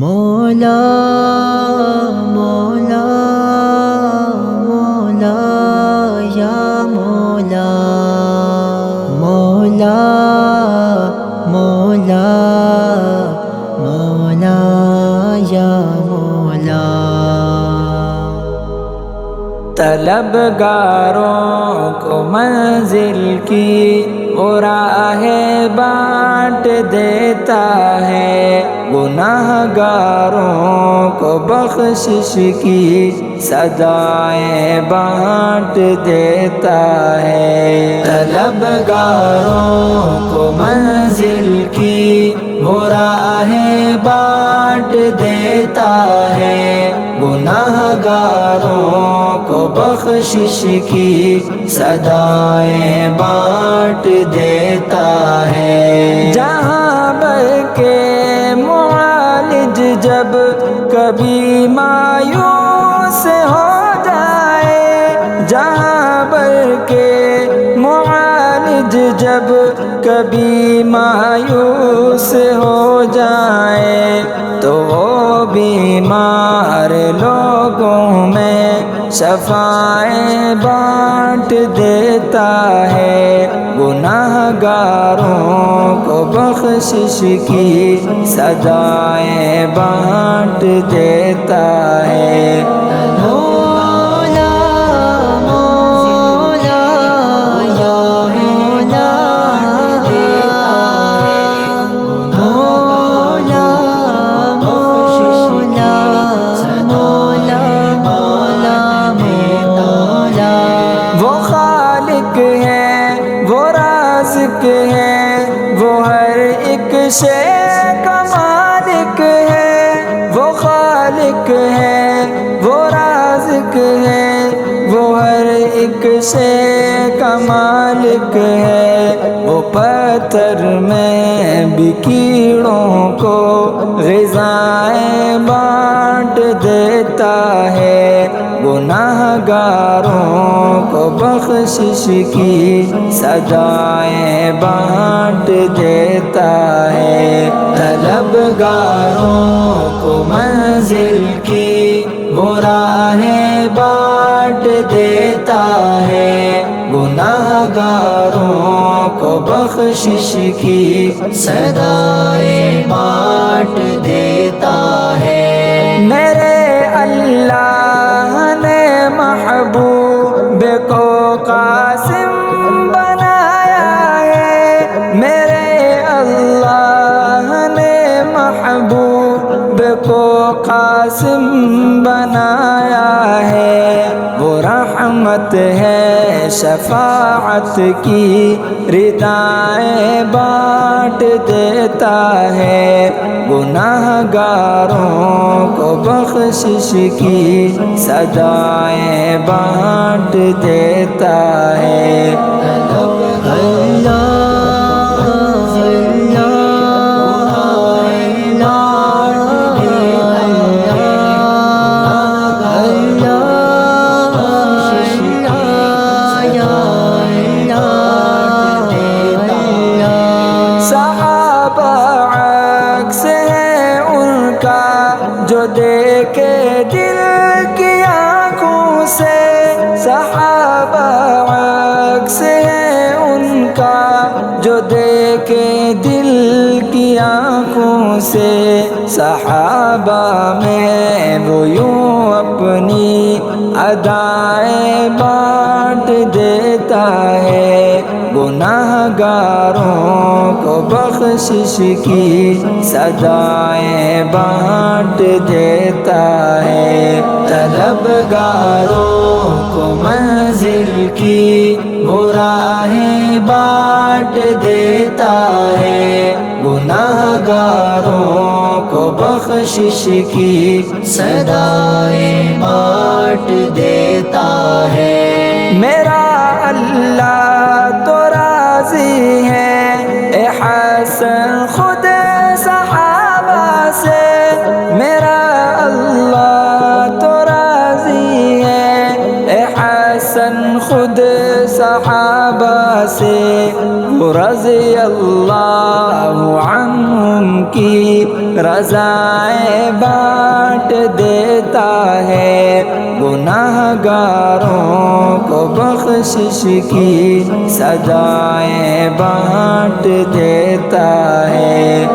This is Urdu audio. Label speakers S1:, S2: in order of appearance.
S1: مولا مولا مولا یا مولا مولا مولا مولا یا مولا
S2: طلبگاروں کو منزل کی وہ راہ بانٹ دیتا ہے، گناہگاروں کو بخشش کی سزائیں بانٹ دیتا ہے۔ طلبگاروں کو منزل کی وہ راہ بانٹ دیتا ہے، گناہگاروں کو بخشش کی سزائیں بانٹ دیتا ہے۔ جہاں بھر کے معالج جب کبھی مایوس ہو جائے، جہاں بھر کے معالج جب کبھی مایوس ہو جائے، تو وہ بیمار لوگوں میں شفاعیں بانٹ دیتا ہے، گناہگاروں کو بخشش کی سزائیں بانٹ دیتا ہے۔
S1: مولا مولا یا مولا مولا مولا مولا مولا مولا
S2: وہ خالق ہے، وہ رازق ہے، وہ ہر ایک شے کا مالک ہے۔ وہ خالق ہے، وہ رازق ہے، وہ ہر ایک شے کا مالک ہے۔ وہ پتھر میں بھی کیڑوں کو غذائیں بانٹ دیتا ہے، گناہگاروں کو بخشش کی سزائیں بانٹ دیتا ہے۔ طلبگاروں کو منزل کی وہ راہ بانٹ دیتا ہے، گناہگاروں کو بخشش کی سزائیں بانٹ دیتا ہے۔ میرے اللہ نے محبوب کو قاسم بنایا ہے، میرے اللہ نے محبوب کو قاسم بنایا ہے۔ وہ رحمت ہے، شفاعت کی ردائیں بانٹ دیتا ہے، گناہگاروں کو بخشش کی سزائیں بانٹ دیتا ہے۔
S1: اللہ
S2: جو دیکھے دل کی آنکھوں سے، صحابہ عکس ہے ان کا جو دیکھے دل کی آنکھوں سے۔ صحابہ میں وہ یوں اپنی ادائیں بانٹ دیتا ہے، گناہگاروں کو بخشش کی سزائیں بانٹ دیتا ہے۔ طلبگاروں کو منزل کی وہ راہ بانٹ دیتا ہے، گناہگاروں کو بخشش کی سزائیں بانٹ دیتا ہے۔ میرا اللہ تو راضی ہے اے حسن خود صحابہ سے، میرا اللہ تو راضی ہے اے حسن خود صحابہ سے وہ رضی اللہ عنہم کی رضائیں بانٹ دیتا ہے، گناہ گاروں کو بخشش کی سزائیں بانٹ دیتا ہے۔